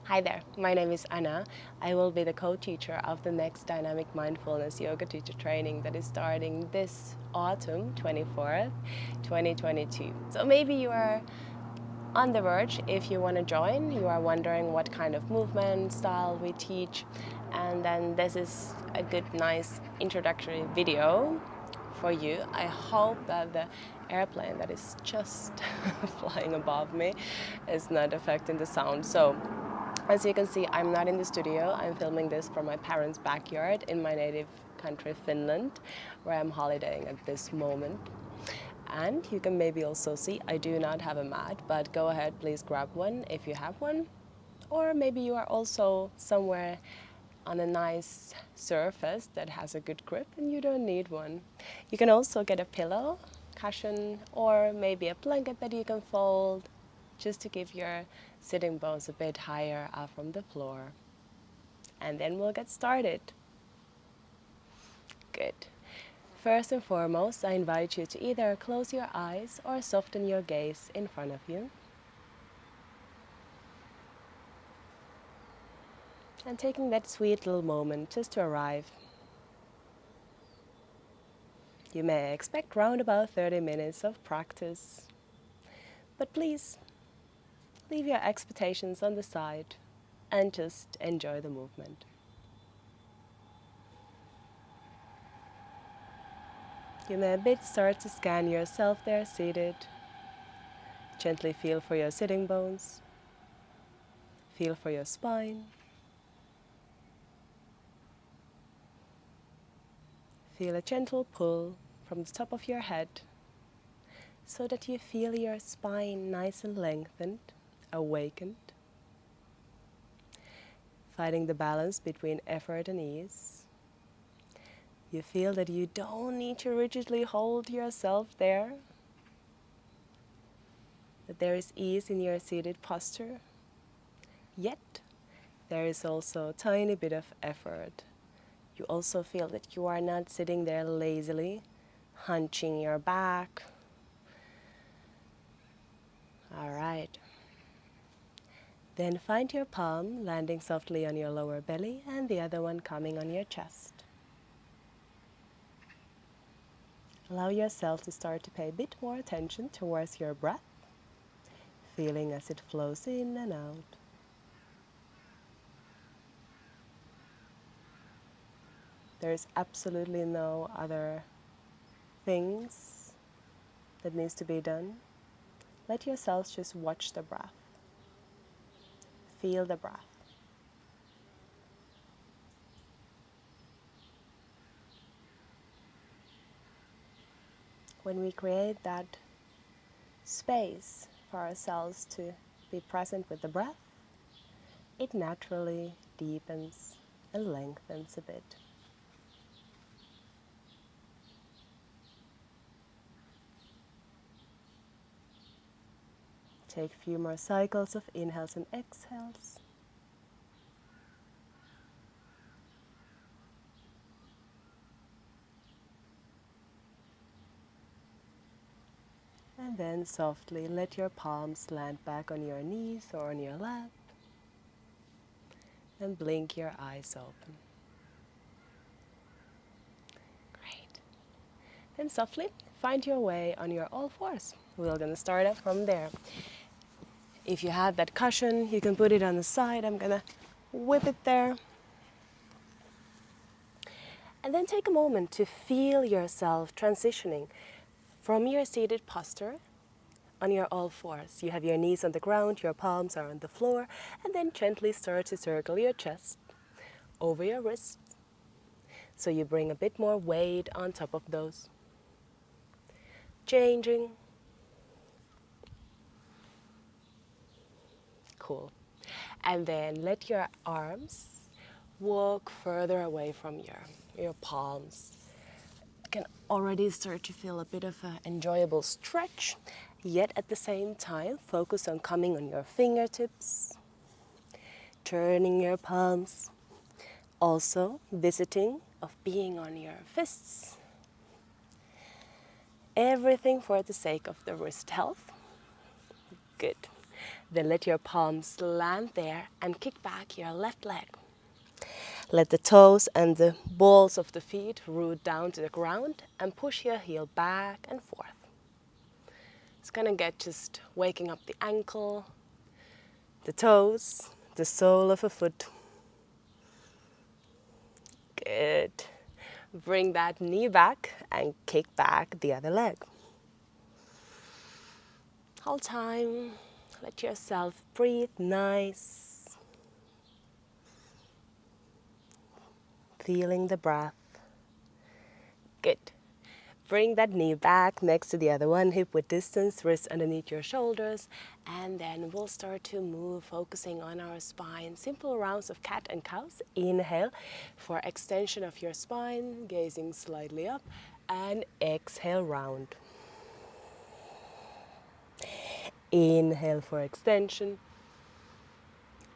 Hi there, my name is Anna. I will be the co-teacher of the next Dynamic Mindfulness yoga teacher training that is starting this autumn, 24th, 2022. So maybe you are on the verge if you want to join. You are wondering what kind of movement style we teach, and then this is a good, nice introductory video for you. I hope that the airplane that is just flying above me is not affecting the sound. So, as you can see, I'm not in the studio. I'm filming this from my parents' backyard in my native country, Finland, where I'm holidaying at this moment. And you can maybe also see I do not have a mat, but go ahead, please grab one if you have one. Or maybe you are also somewhere on a nice surface that has a good grip and you don't need one. You can also get a pillow, cushion, or maybe a blanket that you can fold just to give your sitting bones a bit higher up from the floor. And then we'll get started. Good. First and foremost, I invite you to either close your eyes or soften your gaze in front of you. And taking that sweet little moment just to arrive. You may expect round about 30 minutes of practice, but please leave your expectations on the side and just enjoy the movement. You may a bit start to scan yourself there seated. Gently feel for your sitting bones. Feel for your spine. Feel a gentle pull from the top of your head so that you feel your spine nice and lengthened, awakened. Finding the balance between effort and ease. You feel that you don't need to rigidly hold yourself there, that there is ease in your seated posture, yet there is also a tiny bit of effort. You also feel that you are not sitting there lazily, hunching your back. All right. Then find your palm landing softly on your lower belly and the other one coming on your chest. Allow yourself to start to pay a bit more attention towards your breath, feeling as it flows in and out. There is absolutely no other things that needs to be done. Let yourself just watch the breath. Feel the breath. When we create that space for ourselves to be present with the breath, it naturally deepens and lengthens a bit. Take a few more cycles of inhales and exhales. And then softly let your palms land back on your knees or on your lap. And blink your eyes open. Great. Then softly find your way on your all fours. We're going to start up from there. If you have that cushion, you can put it on the side. I'm going to whip it there. And then take a moment to feel yourself transitioning from your seated posture on your all fours. You have your knees on the ground, your palms are on the floor, and then gently start to circle your chest over your wrists. So you bring a bit more weight on top of those. Changing. Cool. And then let your arms walk further away from your palms. You can already start to feel a bit of an enjoyable stretch, yet at the same time focus on coming on your fingertips, turning your palms, also visiting of being on your fists. Everything for the sake of the wrist health. Good. Then let your palms land there and kick back your left leg. Let the toes and the balls of the feet root down to the ground and push your heel back and forth. It's gonna get just waking up the ankle, the toes, the sole of a foot. Good. Bring that knee back and kick back the other leg. Whole time, let yourself breathe nice. Feeling the breath. Good. Bring that knee back next to the other one, hip width distance, wrists underneath your shoulders, and then we'll start to move, focusing on our spine. Simple rounds of cat and cows. Inhale for extension of your spine, gazing slightly up, and exhale, round. Inhale for extension,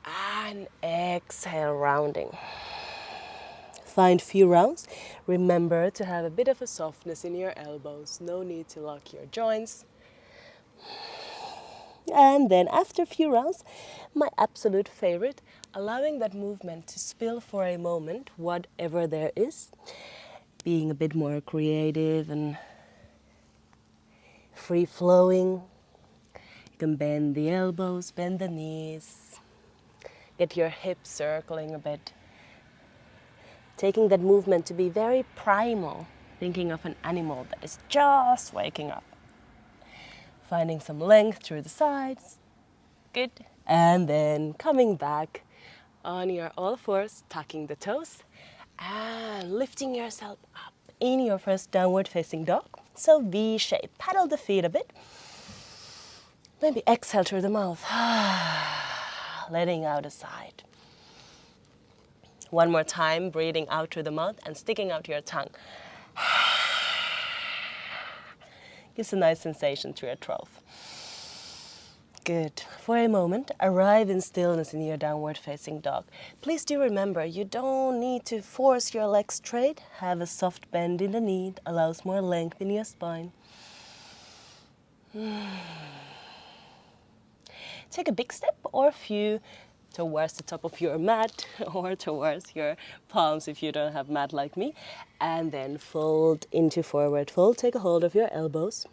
and exhale, rounding. Find few rounds. Remember to have a bit of a softness in your elbows. No need to lock your joints. And then after a few rounds, my absolute favorite, allowing that movement to spill for a moment, whatever there is. Being a bit more creative and free-flowing. You can bend the elbows, bend the knees. Get your hips circling a bit. Taking that movement to be very primal, thinking of an animal that is just waking up. Finding some length through the sides. Good. And then coming back on your all fours, tucking the toes and lifting yourself up in your first downward facing dog. So V shape. Paddle the feet a bit. Maybe exhale through the mouth. Letting out a side. One more time, breathing out through the mouth and sticking out your tongue. Gives a nice sensation to your throat. Good. For a moment, arrive in stillness in your downward facing dog. Please do remember, you don't need to force your legs straight. Have a soft bend in the knee. It allows more length in your spine. Take a big step or a few towards the top of your mat or towards your palms if you don't have mat like me. And then fold into forward fold. Take a hold of your elbows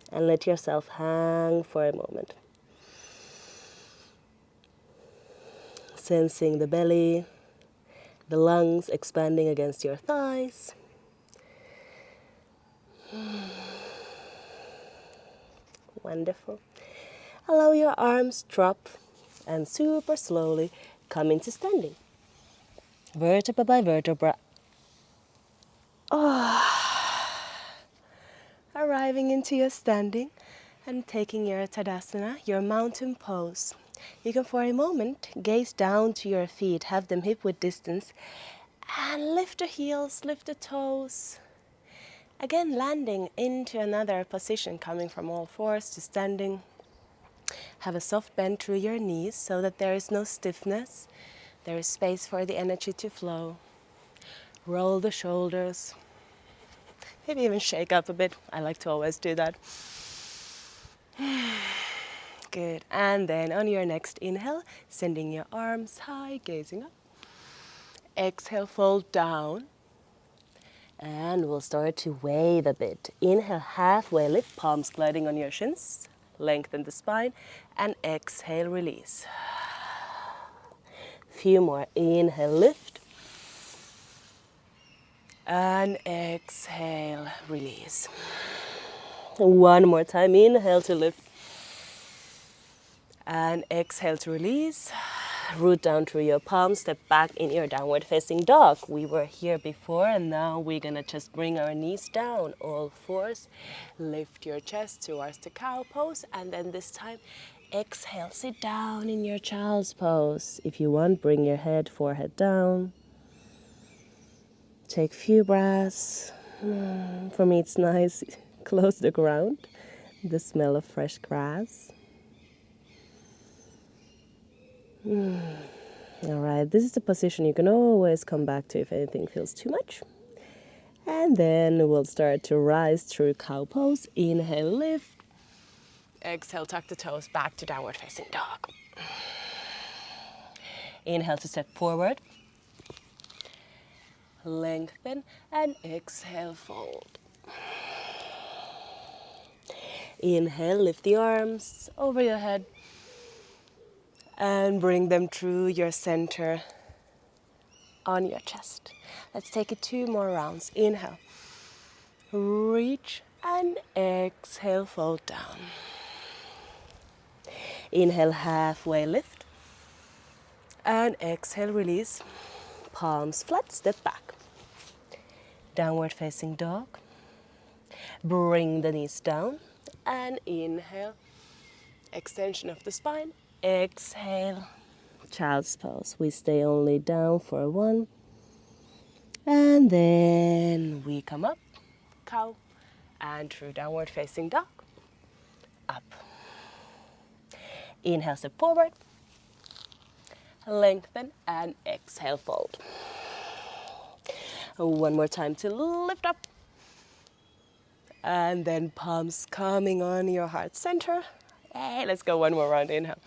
and let yourself hang for a moment. Sensing the belly, the lungs expanding against your thighs. Wonderful. Allow your arms drop and super slowly come into standing. Vertebra by vertebra. Arriving into your standing and taking your Tadasana, your mountain pose. You can for a moment gaze down to your feet, have them hip width distance, and lift the heels, lift the toes. Again, landing into another position, coming from all fours to standing. Have a soft bend through your knees so that there is no stiffness. There is space for the energy to flow. Roll the shoulders. Maybe even shake up a bit. I like to always do that. Good. And then on your next inhale, sending your arms high, gazing up. Exhale, fold down. And we'll start to wave a bit. Inhale, halfway lift, palms gliding on your shins. Lengthen the spine. And exhale, release. Few more. Inhale, lift. And exhale, release. One more time. Inhale to lift. And exhale to release. Root down through your palms, step back in your downward facing dog. We were here before and now we're gonna just bring our knees down, all fours. Lift your chest towards the cow pose and then this time exhale, sit down in your child's pose. If you want, bring your head, forehead down. Take few breaths. For me it's nice, close the ground, the smell of fresh grass. All right, this is the position you can always come back to if anything feels too much. And then we'll start to rise through cow pose. Inhale, lift. Exhale, tuck the toes, back to downward facing dog. Inhale to step forward. Lengthen and exhale, fold. Inhale, lift the arms over your head and bring them through your center on your chest. Let's take it 2 more rounds. Inhale, reach and exhale, fold down. Inhale, halfway lift and exhale, release. Palms flat, step back. Downward facing dog. Bring the knees down and inhale, extension of the spine. Exhale, child's pose. We stay only down for 1 and then we come up, cow, and through downward facing dog, up. Inhale, step forward, lengthen and exhale, fold. 1 more time to lift up. And then palms coming on your heart center. Hey, let's go 1 more round. Inhale.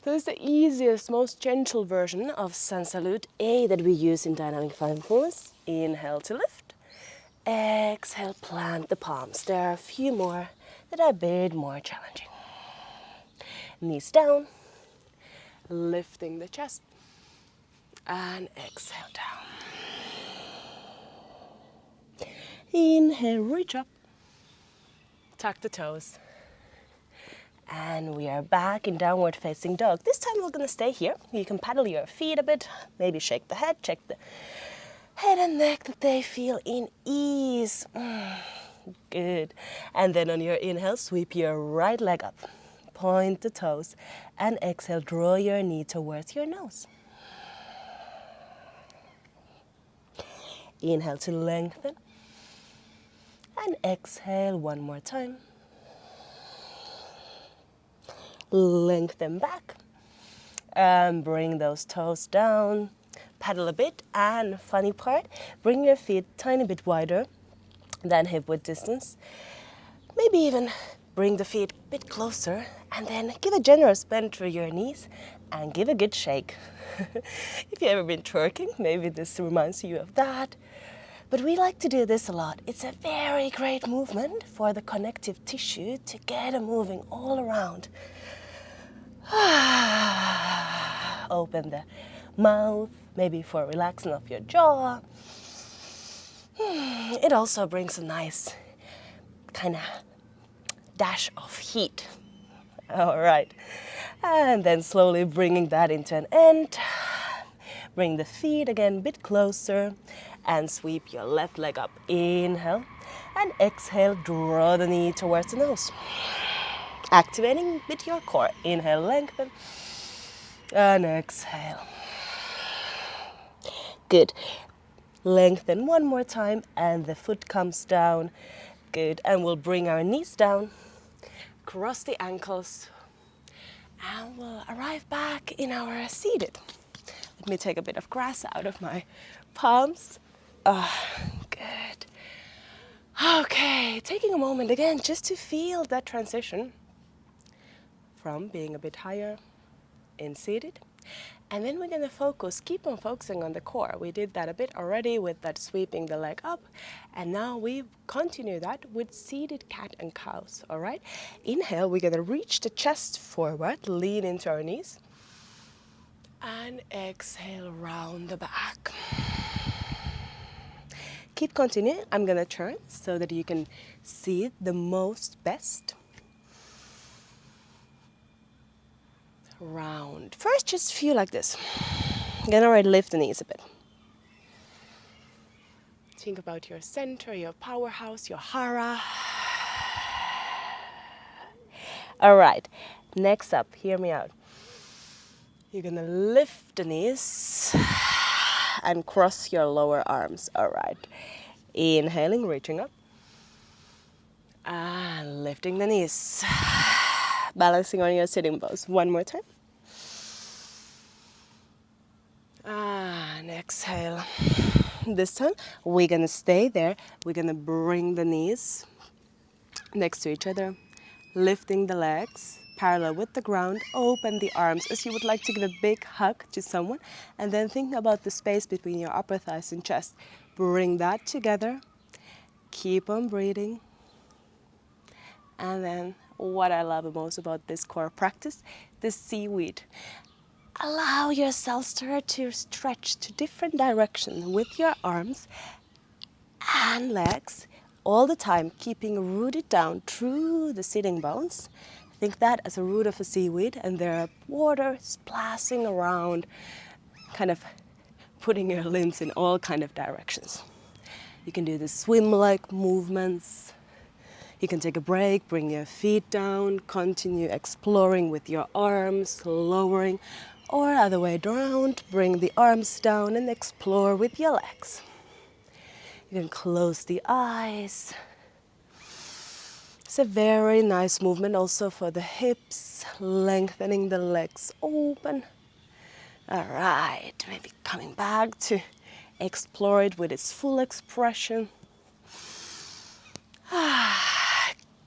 So this is the easiest, most gentle version of Sun Salute A that we use in Dynamic Mindfulness. Inhale to lift. Exhale, plant the palms. There are a few more that are a bit more challenging. Knees down. Lifting the chest. And exhale down. Inhale, reach up. Tuck the toes. And we are back in downward facing dog. This time we're going to stay here. You can paddle your feet a bit, maybe shake the head, check the head and neck that they feel in ease. Good. And then on your inhale, sweep your right leg up. Point the toes and exhale, draw your knee towards your nose. Inhale to lengthen. And exhale 1 more time. Lengthen back. And bring those toes down. Paddle a bit. And funny part, bring your feet a tiny bit wider than hip width distance. Maybe even bring the feet a bit closer. And then give a generous bend through your knees. And give a good shake. If you've ever been twerking, maybe this reminds you of that. But we like to do this a lot. It's a very great movement for the connective tissue to get it moving all around. Open the mouth, maybe for relaxing of your jaw. It also brings a nice kind of dash of heat. All right. And then slowly bringing that into an end. Bring the feet again a bit closer. And sweep your left leg up. Inhale. And exhale, draw the knee towards the nose. Activating with your core. Inhale, lengthen. And exhale. Good. Lengthen 1 more time. And the foot comes down. Good. And we'll bring our knees down. Cross the ankles. And we'll arrive back in our seated. Let me take a bit of grass out of my palms. Good. Okay, taking a moment again just to feel that transition from being a bit higher in seated. And then we're going to keep on focusing on the core. We did that a bit already with that sweeping the leg up. And now we continue that with seated cat and cows, all right? Inhale, we're going to reach the chest forward, lean into our knees. And exhale, round the back. Keep continuing. I'm going to turn so that you can see it the most best. Round. First, just feel like this. Then already lift the knees a bit. Think about your center, your powerhouse, your hara. All right. Next up, hear me out. You're going to lift the knees and cross your lower arms. All right. Inhaling, reaching up. And lifting the knees. Balancing on your sitting pose. 1 more time. And exhale. This time, we're going to stay there. We're going to bring the knees next to each other Lifting the legs parallel with the ground, open the arms as you would like to give a big hug to someone, and then think about the space between your upper thighs and chest. Bring that together. Keep on breathing. And then what I love the most about this core practice, the seaweed. Allow yourself to stretch to different directions with your arms and legs all the time, keeping rooted down through the sitting bones. Think that as a root of a seaweed, and there are water splashing around, kind of putting your limbs in all kind of directions. You can do the swim-like movements. You can take a break, bring your feet down, continue exploring with your arms, lowering, or other way around, bring the arms down and explore with your legs. You can close the eyes. It's a very nice movement also for the hips, lengthening the legs open. All right, maybe coming back to explore it with its full expression.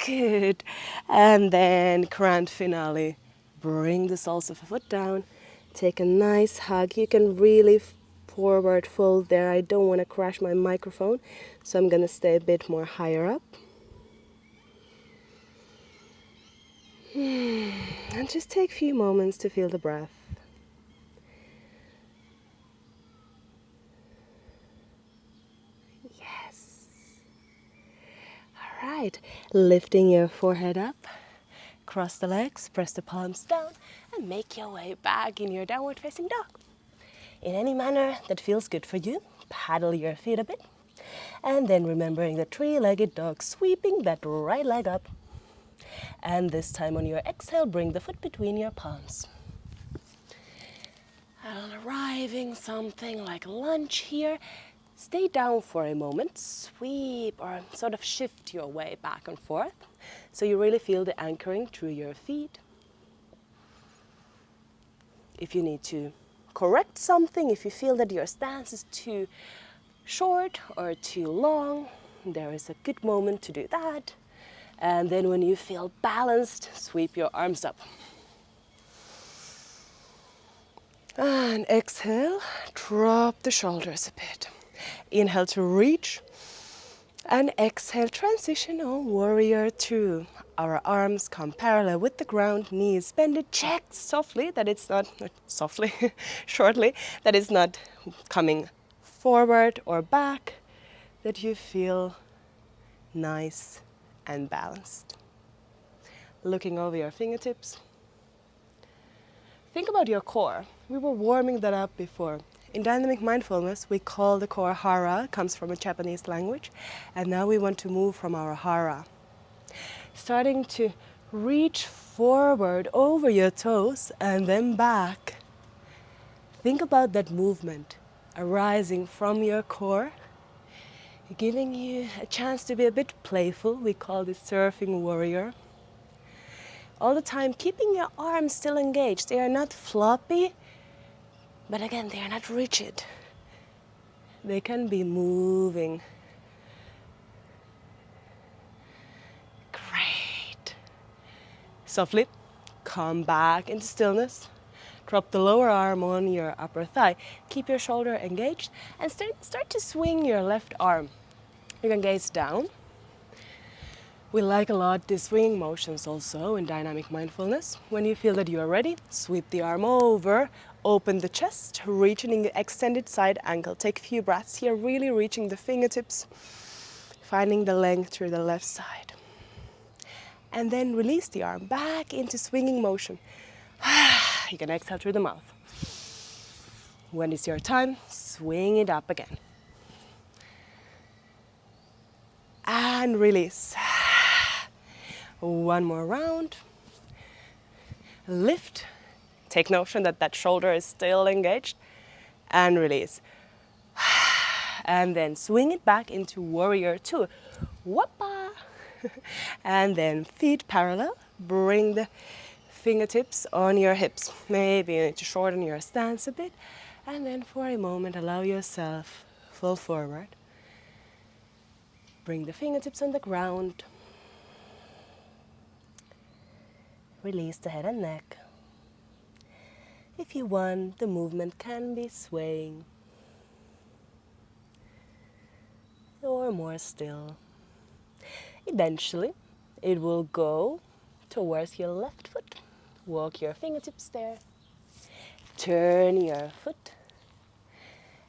Good. And then grand finale. Bring the soles of the foot down. Take a nice hug. You can really forward fold there. I don't want to crash my microphone, so I'm going to stay a bit more higher up. And just take a few moments to feel the breath. Yes. All right. Lifting your forehead up. Cross the legs, press the palms down, and make your way back in your downward facing dog. In any manner that feels good for you, paddle your feet a bit. And then remembering the three-legged dog, sweeping that right leg up. And this time on your exhale, bring the foot between your palms. And arriving something like lunge here, stay down for a moment, sweep or sort of shift your way back and forth. So you really feel the anchoring through your feet. If you need to correct something, if you feel that your stance is too short or too long, there is a good moment to do that. And then when you feel balanced, sweep your arms up. And exhale, drop the shoulders a bit. Inhale to reach. And exhale, transition on warrior two. Our arms come parallel with the ground, knees bended. Check softly that it's not, shortly, that it's not coming forward or back, that you feel nice and balanced. Looking over your fingertips. Think about your core. We were warming that up before. In Dynamic Mindfulness, we call the core hara, comes from a Japanese language, and now we want to move from our hara. Starting to reach forward over your toes and then back. Think about that movement arising from your core, giving you a chance to be a bit playful. We call this surfing warrior. All the time, keeping your arms still engaged. They are not floppy, but again, they are not rigid. They can be moving. Great. Softly, come back into stillness. Drop the lower arm on your upper thigh. Keep your shoulder engaged and start to swing your left arm. You can gaze down. We like a lot the swinging motions also in Dynamic Mindfulness. When you feel that you are ready, sweep the arm over, open the chest, reaching the extended side ankle. Take a few breaths here, really reaching the fingertips, finding the length through the left side. And then release the arm back into swinging motion. You can exhale through the mouth. When it's your time, swing it up again. And release. One more round. Lift. Take notion that that shoulder is still engaged. And release. And then swing it back into warrior two. Whoppa. And then feet parallel. Bring the fingertips on your hips. Maybe you need to shorten your stance a bit. And then for a moment, allow yourself fall forward. Bring the fingertips on the ground. Release the head and neck. If you want, the movement can be swaying or more still. Eventually, it will go towards your left foot. Walk your fingertips there. Turn your foot.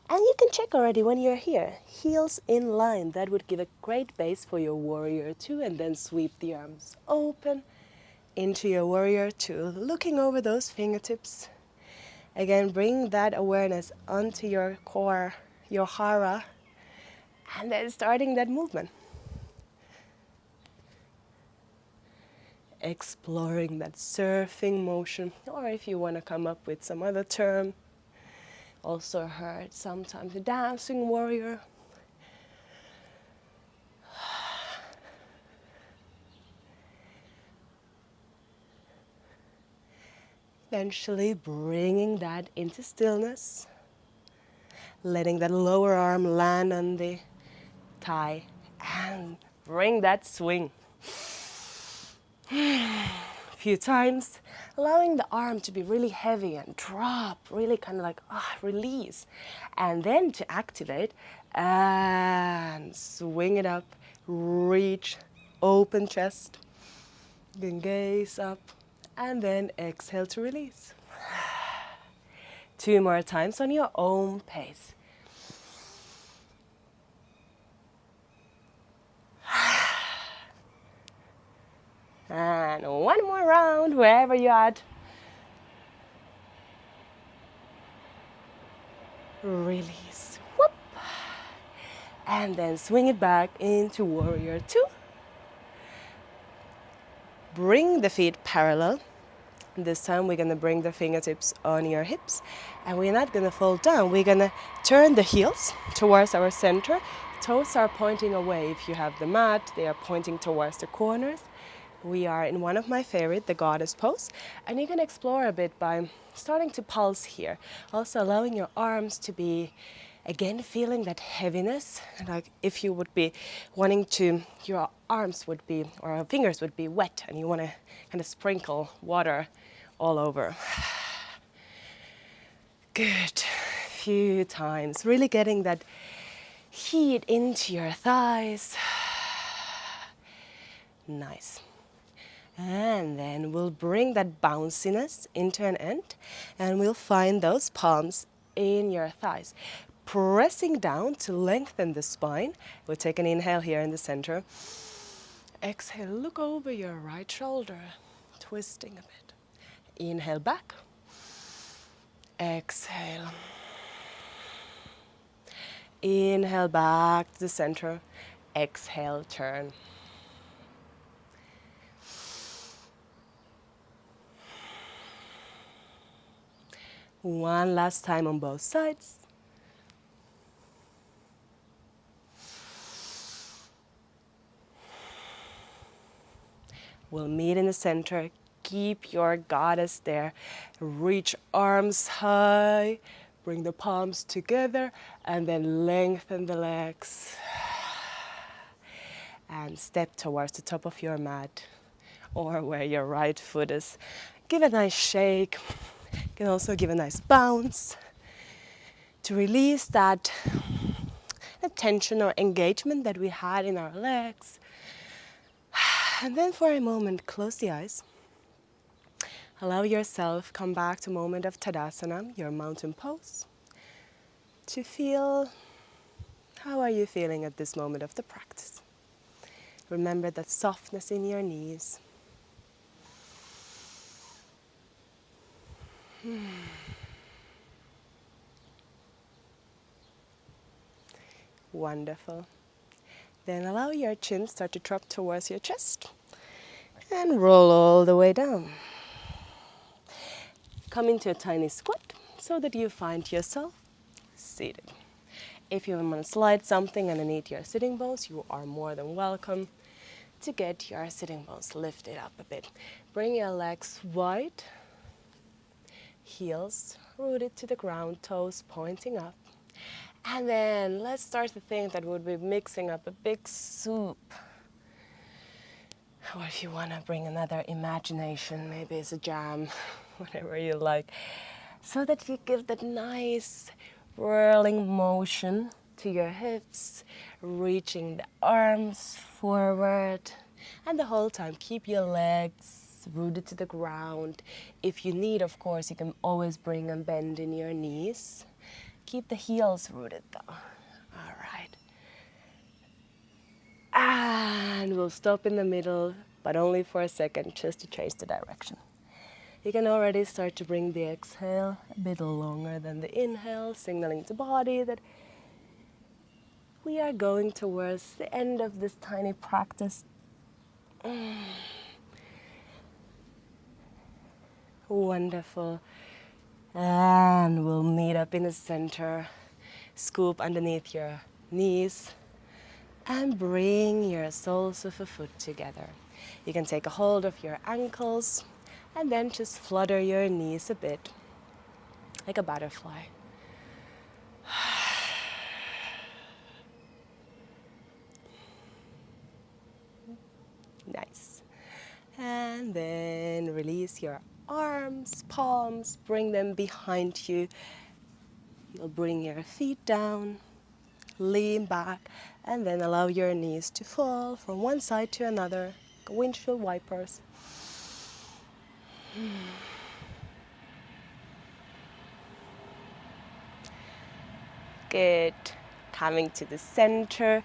And you can check already when you're here. Heels in line. That would give a great base for your warrior two. And then sweep the arms open into your warrior two. Looking over those fingertips. Again, bring that awareness onto your core, your hara. And then starting that movement. Exploring that surfing motion. Or if you want to come up with some other term. Also heard sometimes the dancing warrior. Eventually bringing that into stillness. Letting that lower arm land on the thigh. And bring that swing. A few times. Allowing the arm to be really heavy and drop. Really kind of like release. And then to activate. And swing it up. Reach. Open chest. Then gaze up. And then exhale to release. 2 more times on your own pace. And one more round, wherever you're at. Release. Whoop. And then swing it back into warrior two. Bring the feet parallel. This time we're going to bring the fingertips on your hips. And we're not going to fold down. We're going to turn the heels towards our center. Toes are pointing away. If you have the mat, they are pointing towards the corners. We are in one of my favorite, the goddess pose. And you can explore a bit by starting to pulse here. Also allowing your arms to be, again, feeling that heaviness. Like if you would be wanting to, your arms would be, or your fingers would be wet and you want to kind of sprinkle water all over. Good. Few times. Really getting that heat into your thighs. Nice. And then we'll bring that bounciness into an end and we'll find those palms in your thighs. Pressing down to lengthen the spine. We'll take an inhale here in the center. Exhale, look over your right shoulder, twisting a bit. Inhale back. Exhale. Inhale back to the center. Exhale, turn. One last time on both sides. We'll meet in the center. Keep your goddess there. Reach arms high. Bring the palms together and then lengthen the legs. And step towards the top of your mat or where your right foot is. Give a nice shake. You can also give a nice bounce to release that tension or engagement that we had in our legs. And then for a moment, close the eyes. Allow yourself come back to moment of Tadasana, your mountain pose, to feel how are you feeling at this moment of the practice. Remember that softness in your knees. Wonderful. Then allow your chin start to drop towards your chest and roll all the way down. Come into a tiny squat so that you find yourself seated. If you want to slide something underneath your sitting bones, you are more than welcome to get your sitting bones lifted up a bit. Bring your legs wide, heels rooted to the ground, toes pointing up. And then let's start to think that we'll be mixing up a big soup. Or if you want to bring another imagination, maybe it's a jam, whatever you like, so that you give that nice whirling motion to your hips, reaching the arms forward, and the whole time keep your legs rooted to the ground. If you need, of course, you can always bring a bend in your knees. Keep the heels rooted though. All right. And we'll stop in the middle, but only for a second, just to change the direction. You can already start to bring the exhale a bit longer than the inhale, signaling to body that we are going towards the end of this tiny practice. Wonderful. And we'll meet up in the center. Scoop underneath your knees and bring your soles of a foot together. You can take a hold of your ankles and then just flutter your knees a bit, like a butterfly. Nice. And then release your arms, palms, bring them behind you. You'll bring your feet down, lean back, and then allow your knees to fall from one side to another, like windshield wipers. Good. Coming to the center,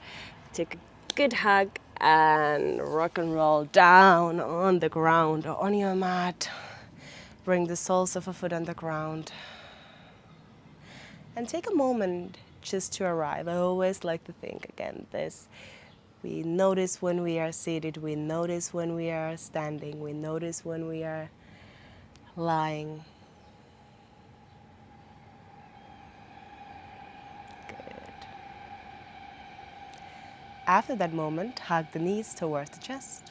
take a good hug and rock and roll down on the ground or on your mat. Bring the soles of a foot on the ground. And take a moment just to arrive. I always like to think again this. We notice when we are seated, we notice when we are standing, we notice when we are lying. Good. After that moment, hug the knees towards the chest.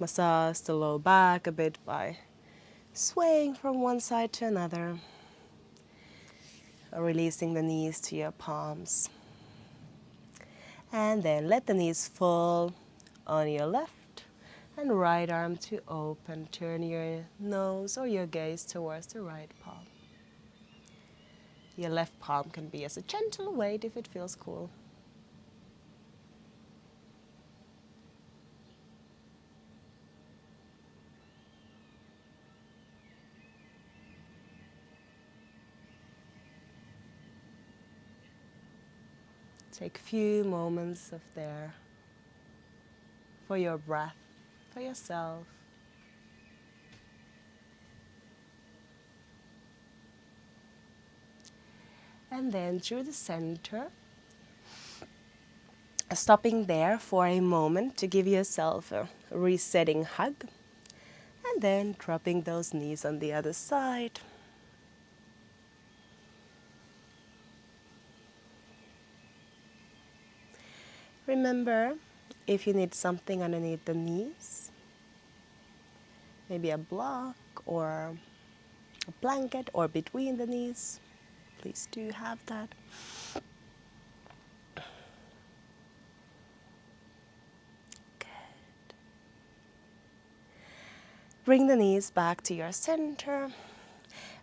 Massage the low back a bit by swaying from one side to another, releasing the knees to your palms. And then let the knees fall on your left and right arm to open. Turn your nose or your gaze towards the right palm. Your left palm can be as a gentle weight if it feels cool. Take a few moments of there for your breath, for yourself. And then through the center, stopping there for a moment to give yourself a resetting hug. And then dropping those knees on the other side. Remember, if you need something underneath the knees, maybe a block or a blanket or between the knees, please do have that. Good. Bring the knees back to your center.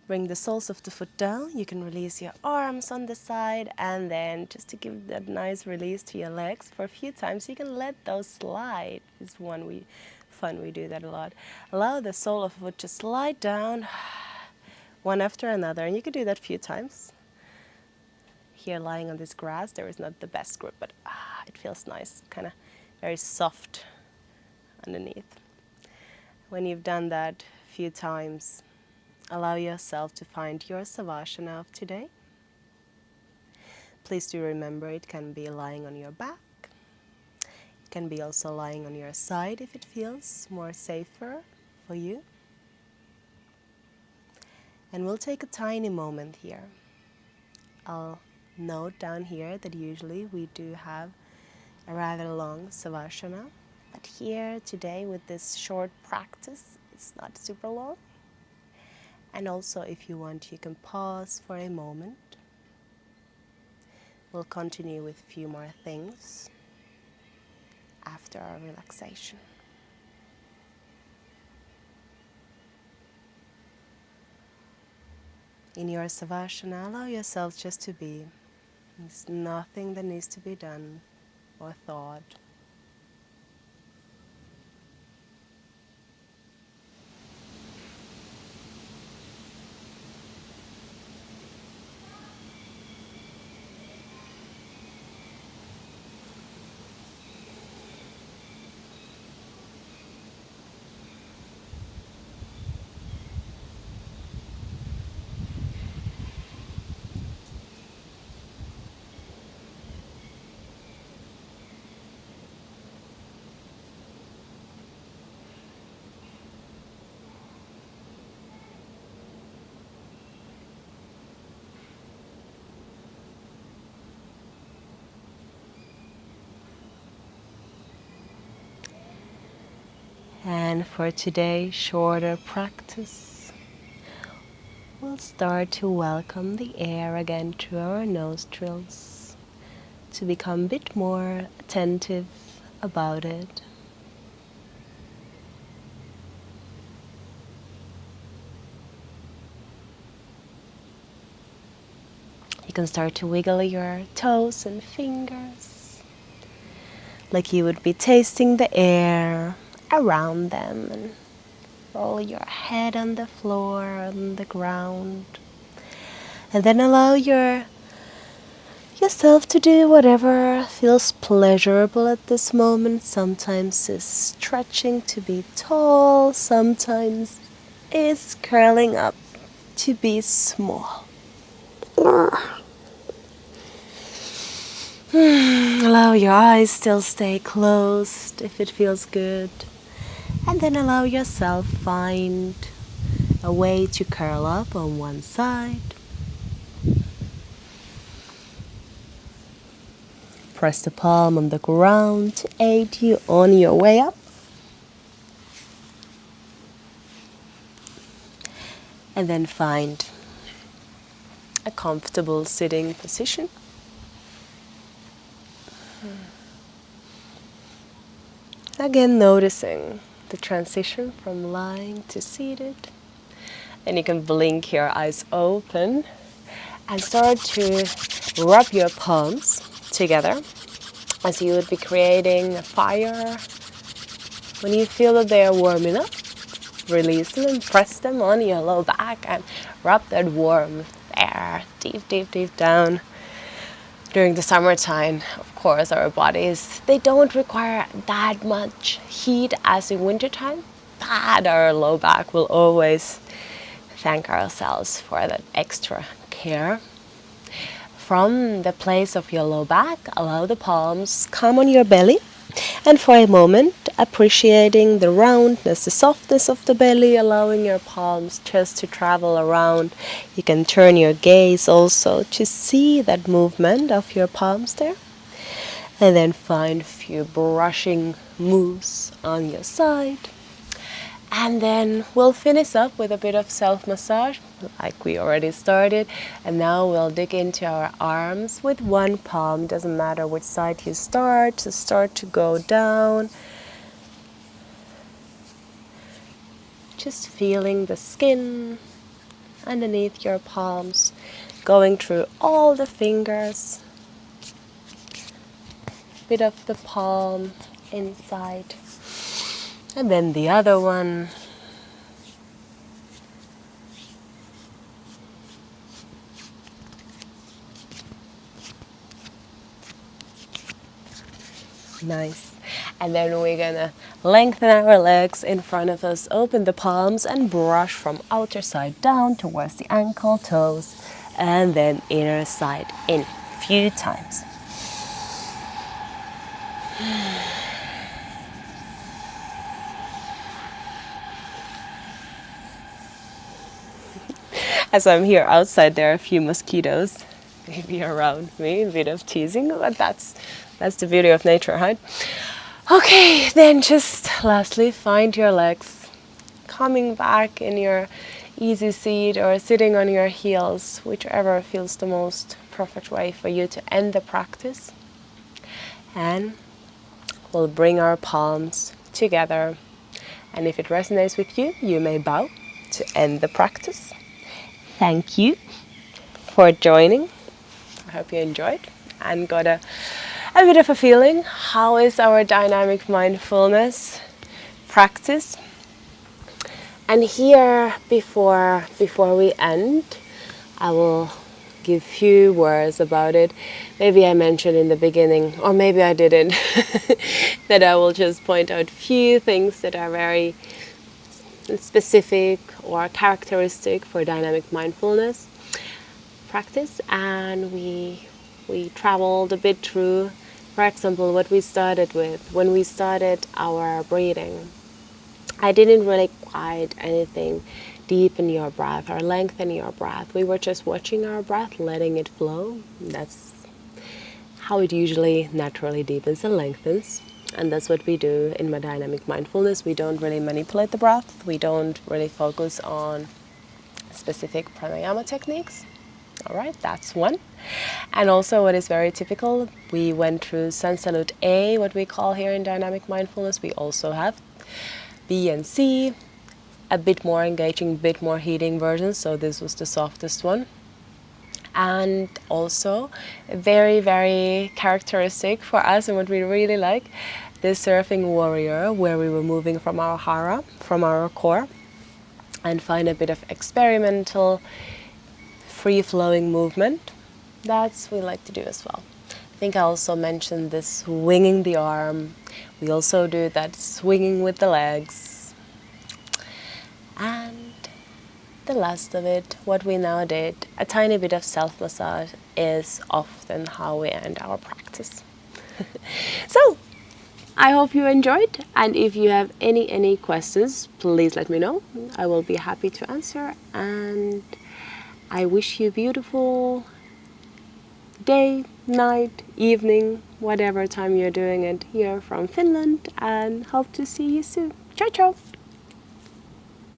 Bring the soles of the foot down. You can release your arms on the side, and then just to give that nice release to your legs for a few times, you can let those slide. It's fun, we do that a lot. Allow the sole of the foot to slide down one after another, and you can do that a few times. Here lying on this grass, there is not the best grip, but it feels nice, kind of very soft underneath. When you've done that a few times, allow yourself to find your Savasana of today. Please do remember it can be lying on your back. It can be also lying on your side if it feels more safer for you. And we'll take a tiny moment here. I'll note down here that usually we do have a rather long Savasana, but here today with this short practice, it's not super long. And also, if you want, you can pause for a moment. We'll continue with a few more things. after our relaxation. In your Savasana, allow yourself just to be. There's nothing that needs to be done or thought. And for today's shorter practice, we'll start to welcome the air again through our nostrils, to become a bit more attentive about it. You can start to wiggle your toes and fingers, like you would be tasting the air around them, and roll your head on the floor, on the ground. And then allow yourself to do whatever feels pleasurable at this moment. Sometimes it's stretching to be tall, sometimes it's curling up to be small. Allow your eyes still stay closed if it feels good. And then allow yourself find a way to curl up on one side. Press the palm on the ground to aid you on your way up. And then find a comfortable sitting position. Again, noticing the transition from lying to seated. And you can blink your eyes open and start to rub your palms together as you would be creating a fire. When you feel that they are warming up, release them and press them on your low back and rub that warmth there deep, deep, deep down. During the summertime, of course, our bodies, they don't require that much heat as in wintertime, but our low back will always thank ourselves for that extra care. From the place of your low back, allow the palms come on your belly, and for a moment appreciating the roundness, the softness of the belly, allowing your palms just to travel around. You can turn your gaze also to see that movement of your palms there, and then find a few brushing moves on your side. And then we'll finish up with a bit of self-massage, like we already started. And now we'll dig into our arms with one palm. Doesn't matter which side you start. Just start to go down. Just feeling the skin underneath your palms, going through all the fingers. Bit of the palm inside. And then the other one. Nice. And then we're gonna lengthen our legs in front of us, open the palms and brush from outer side down towards the ankle, toes, and then inner side in a few times. As I'm here outside, there are a few mosquitoes maybe around me, a bit of teasing, but that's the beauty of nature, right? Okay, then just lastly, find your legs coming back in your easy seat or sitting on your heels, whichever feels the most perfect way for you to end the practice. And We'll bring our palms together, and if it resonates with you, you may bow to end the practice. Thank you for joining. I hope you enjoyed and got a bit of a feeling. How is our dynamic mindfulness practice? And here, before we end, I will give few words about it. Maybe I mentioned in the beginning, or maybe I didn't, that I will just point out few things that are very specific or characteristic for dynamic mindfulness practice. And we traveled a bit through, for example, what we started with. When we started our breathing, I didn't really quite anything deepen your breath or lengthen your breath. We were just watching our breath, letting it flow. That's how it usually naturally deepens and lengthens. And that's what we do in my dynamic mindfulness. We don't really manipulate the breath. We don't really focus on specific pranayama techniques. All right, that's one. And also what is very typical, we went through Sun Salute A, what we call here in dynamic mindfulness. We also have B and C, a bit more engaging, bit more healing versions. So this was the softest one. And also very, very characteristic for us and what we really like, the surfing warrior, where we were moving from our hara, from our core, and find a bit of experimental, free-flowing movement. That's what we like to do as well. I think I also mentioned this swinging the arm. We also do that swinging with the legs. And the last of it, what we now did, a tiny bit of self-massage is often how we end our practice. So, I hope you enjoyed, and if you have any questions, please let me know. I will be happy to answer, and I wish you a beautiful day, night, evening, whatever time you're doing it here from Finland, and hope to see you soon. Ciao, ciao!